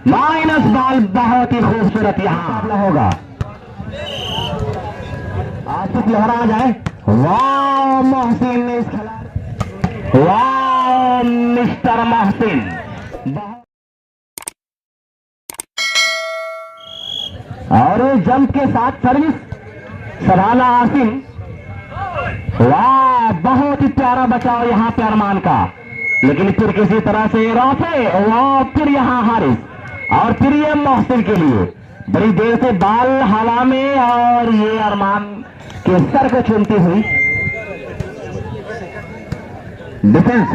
Minus ball बहुत ही खूबसूरत यहां होगा। आसिफ लहरा जाए। वाह मोहसिन इस खिलाड़ी, वाह मिस्टर मोहसिन, और जंप के साथ सर्विस सराहना आसिम। वाह बहुत ही प्यारा बचाव यहां पे अरमान का, लेकिन फिर किसी तरह से राफे, वाह फिर यहां हारिस, और फिर ये मोहसिन के लिए बड़ी देर से बाल हवा में और ये अरमान के सर को चूमती हुई डिफेंस।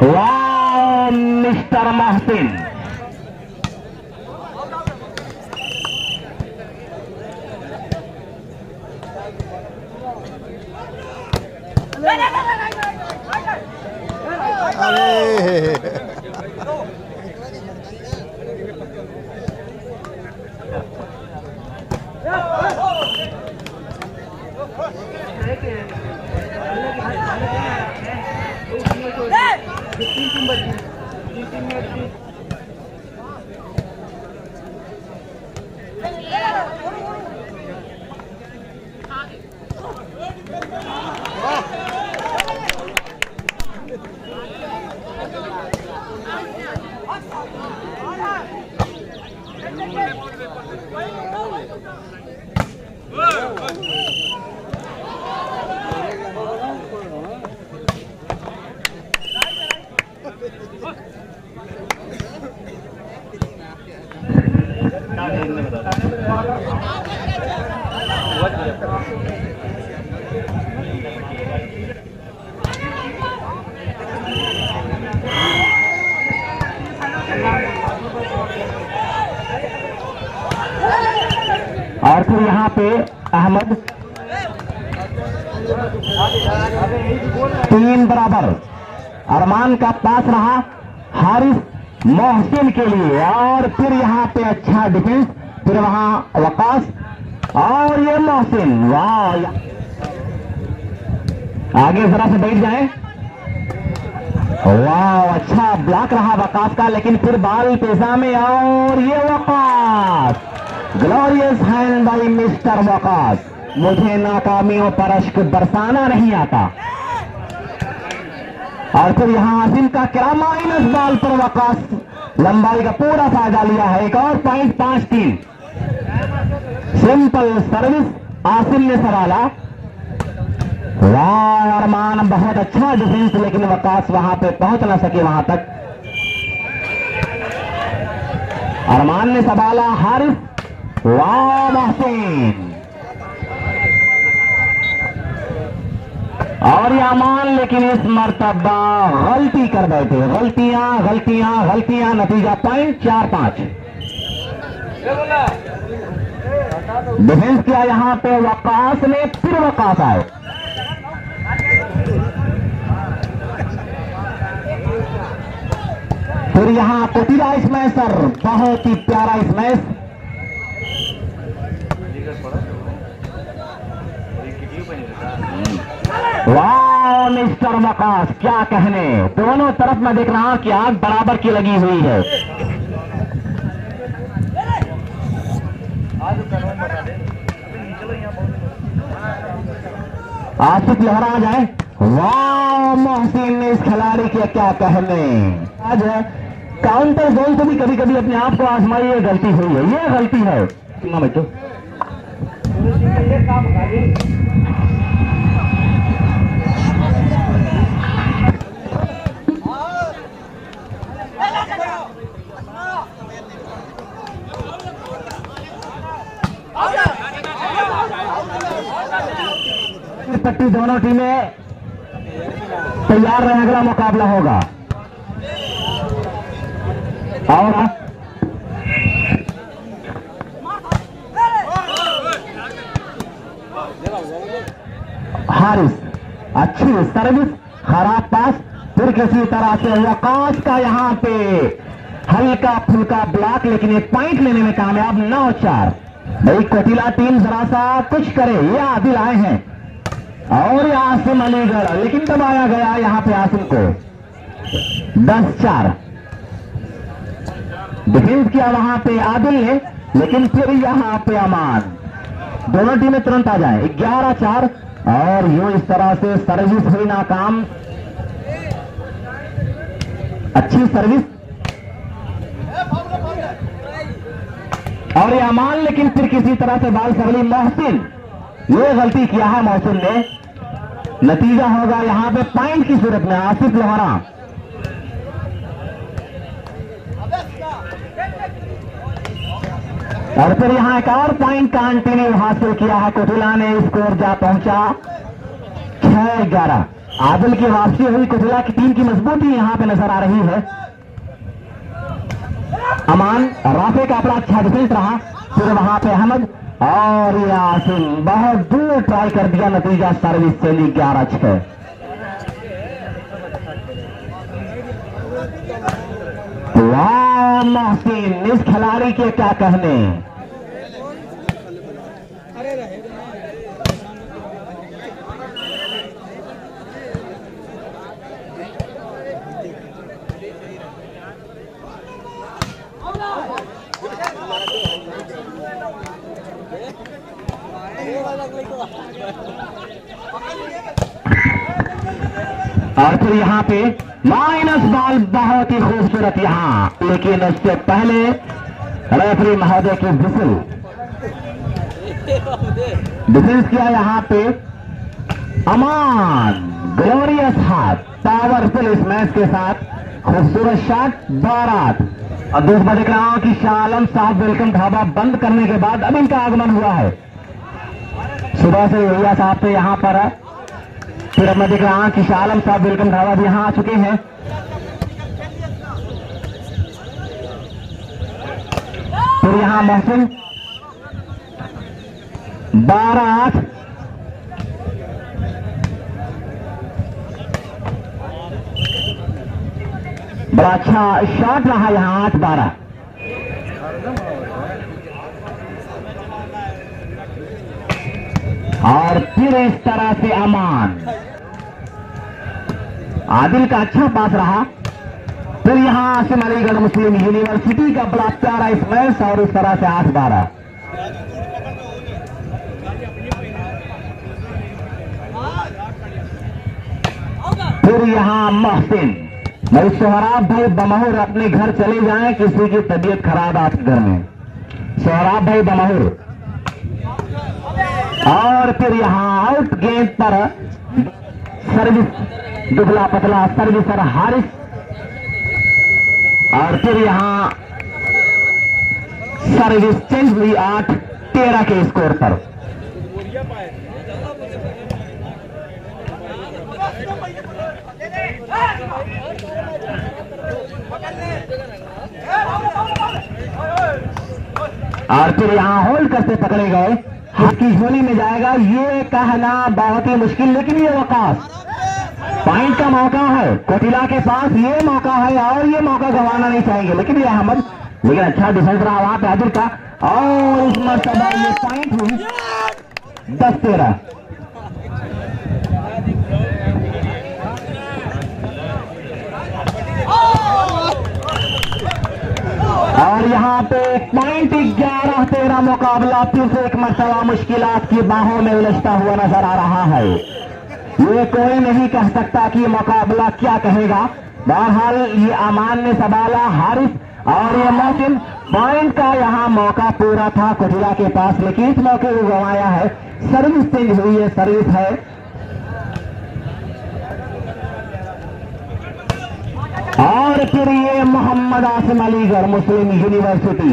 वाह मिस्टर मोहसिन, और फिर यहाँ पे अहमद 3 बराबर। अरमान का पास रहा हारिस मोहसिन के लिए, और फिर यहाँ पे अच्छा डिफेंस, फिर वहां वकास और ये मोहसिन। वाह आगे जरा से बैठ जाए। वाह अच्छा ब्लॉक रहा वकास का, लेकिन फिर बाल पेशा में, और ये Waqas glorious hand by mister Waqas. मुझे नाकामियों पर अश्क बरसाना नहीं आता। और फिर यहां आसिम का क्या माइनस बॉल पर वकास लंबाई का पूरा फायदा लिया है। एक और पॉइंट 5-3। सिंपल सर्विस आसिम ने सवाला। वाह अरमान बहुत अच्छा डिफेंस, लेकिन वकास वहां पे पहुंच ना सके वहां तक। अरमान ने संभाला हारिस। वाह मोहसिन, और ये अमान लेकिन इस मर्तबा गलती कर बैठे। गलतियां गलतियां गलतियां, नतीजा पॉइंट 4-5। डिफेंस किया यहां पे वकास ने, फिर वकास आए। फिर यहां कुटिला स्मैशर, बहुत ही प्यारा स्मैश। वाह मिस्टर वकास, क्या कहने, दोनों तरफ मैं देख रहा हूं कि आग बराबर की लगी हुई है। आसिफ लहरा जाए। वाह मोहसिन इस खिलाड़ी के क्या कहने। आज काउंटर गोल से भी कभी कभी अपने आप को आजमाइए, ये गलती हुई है, ये गलती है बच्चों। पट्टी दोनों टीमें तैयार रहे, अगला मुकाबला होगा। और हारिस अच्छी सर्विस, खराब पास, फिर किसी तरह से वकास का यहां पे हल्का फुल्का ब्लॉक, लेकिन एक पॉइंट लेने में कामयाब। 9-4। भाई कोटिला टीम जरा सा कुछ करे, ये आदिल आए हैं, और ये आसिम अलीगढ़, लेकिन दबाया गया यहां पे आसिम को। 10-4। डिफेंस किया वहां पे आदिल ने, लेकिन फिर यहां पे अमान। दोनों टीमें तुरंत आ जाए। 11-4 और यूं इस तरह से सर्विस हुई नाकाम। अच्छी सर्विस और ये अमान, लेकिन फिर किसी तरह से बाल सगली। मोहसिन, ये गलती किया है मोहसिन ने। नतीजा होगा यहां पे पॉइंट की सूरत में आसिफ लोहारा। और फिर यहां एक और पॉइंट का कंटिन्यू हासिल किया है कोटिला ने। स्कोर जा पहुंचा 6-11। आदिल की वापसी हुई। कोटिला की टीम की मजबूती यहां पे नजर आ रही है। अमान, राफे का अपना अच्छा डिफेंस रहा। फिर वहां पे अहमद और यासिन बहुत दूर ट्राई कर दिया। नतीजा सर्विस से 11-6। वाह मोहसिन, इस खिलाड़ी के क्या कहने। और फिर यहां पे माइनस बॉल, बहुत ही खूबसूरत यहां, लेकिन उससे पहले रेफरी महोदय की विसल। डिफेंस किया यहां पे अमान। ग्लोरियस हाथ, पावरफुल इस मैच के साथ। खूबसूरत शॉट। 12। और दूसरा देख रहा हूं कि शाह आलम साहब वेलकम ढाबा बंद करने के बाद अब इनका आगमन हुआ है। सुबह से भैया साहब तो यहां पर है। फिर अब मैं देख रहा हूं कि शाह आलम साहब वेलकम ढाबा भी यहां आ चुके हैं। फिर यहां मोहसिन। 12-8। बड़ा अच्छा शॉट रहा यहां। 8-12। और फिर इस तरह से अमान। आदिल का अच्छा पास रहा। फिर यहां आसिम अलीगढ़ मुस्लिम यूनिवर्सिटी का बड़ा प्यारा स्मैश और इस तरह से 8-12। फिर यहां मोहसिन। भाई सोहराब भाई बमहुर अपने घर चले जाएं, किसी की तबीयत खराब आपके घर में। सोहराब भाई बमहुर। और फिर यहां आउट गेंद पर सर्विस, दुबला पतला सर्विसर हारिस। और फिर यहां सर्विस चेंज हुई 8-13 के स्कोर पर। और फिर यहां होल्ड करते पकड़े गए। किसकी झोली में जाएगा ये कहना बहुत ही मुश्किल, लेकिन ये अवकाश पॉइंट का मौका है। कोटिला के पास ये मौका है और ये मौका गंवाना नहीं चाहेंगे। लेकिन ये अहमद, लेकिन अच्छा डिफेंस रहा वहां पे आदिल का। और इस मरतबा ये पॉइंट हुई 10-13। और यहाँ पे पॉइंट 11-13 मुकाबला फिर से एक मरतबा मुश्किलात की बाहों में उलझता हुआ नजर आ रहा है। ये कोई नहीं कह सकता कि मुकाबला क्या कहेगा। बहरहाल ये अमान ने संभाला, हारिस और ये मोहसिन। पॉइंट का यहाँ मौका पूरा था कोटिला के पास, लेकिन इस मौके को गंवाया है। सर्विस चेंज हुई है, सर्विस है। और फिर ये मोहम्मद आसिम अलीगढ़ मुस्लिम यूनिवर्सिटी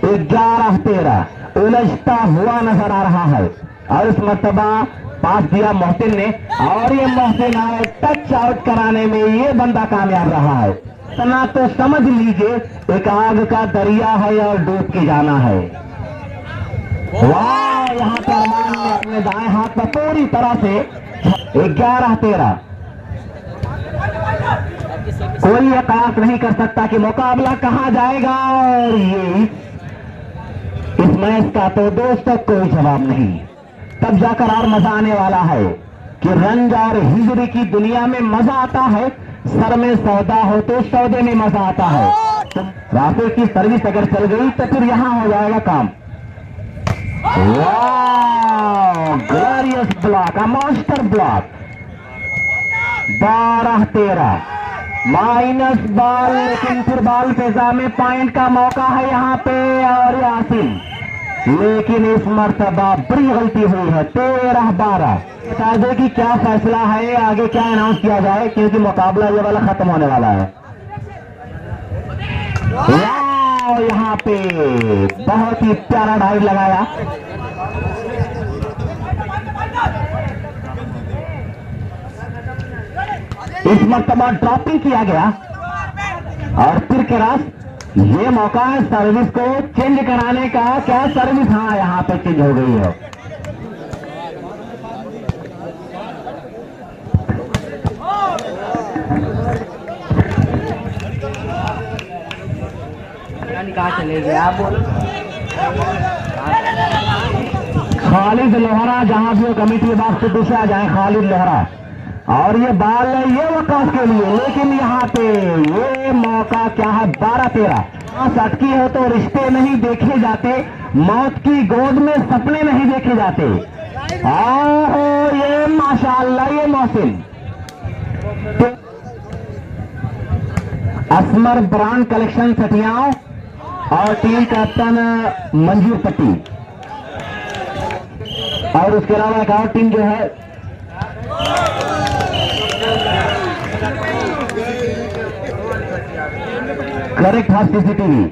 11-13 उलझता हुआ नजर आ रहा है। और इस मर्तबा पास दिया मोहसिन ने, और ये मोहसिन आए टच आउट कराने में ये बंदा कामयाब रहा है। इतना तो समझ लीजिए एक आग का दरिया है और डूब के जाना है। वाह, यहाँ पर अरमान ने अपने दाएं हाथ पर पूरी तरह से 11-13। कोई यह कयास नहीं कर सकता कि मुकाबला कहां जाएगा। और ये इस मैच का तो दोस्तों कोई जवाब नहीं। तब जाकर और मजा आने वाला है कि रंग और हिजरी की दुनिया में मजा आता है। सर में सौदा हो तो सौदे में मजा आता है। राफे की सर्विस अगर चल गई तो फिर यहां हो जाएगा काम। वाह, glorious block, monster block. 12-13 minus ball, लेकिन फिर बॉल फेजा में पॉइंट का मौका है यहां पे और यासिन, लेकिन इस मर्तबा बड़ी गलती हुई है। 13-12। बता दे कि क्या फैसला है, आगे क्या अनाउंस किया जाए, क्योंकि मुकाबला ये वाला खत्म होने वाला है। यहाँ पे बहुत ही प्यारा डाइव लगाया। इस मर्तबा ड्रॉपिंग किया गया और फिर क्रॉस। ये मौका है सर्विस को चेंज कराने का। क्या सर्विस, हाँ यहां पे चेंज हो गई है। कहाँ चले गए आप, बोलो। खालिद लोहरा, जहां भी वो कमेटी बात से दूसरे आ जाए, खालिद लोहरा। और ये बॉल ये वकास के लिए, लेकिन यहाँ पे ये मौका क्या है। 12-13। सटकी हो तो रिश्ते नहीं देखे जाते, मौत की गोद में सपने नहीं देखे जाते। और ये माशाअल्लाह, ये मौसम असमर ब्रांड कलेक्शन सटियाओं और टीम कैप्टन मंजूर पट्टी, और उसके अलावा एक और टीम जो है करेक्ट हाथ सीसीटीवी।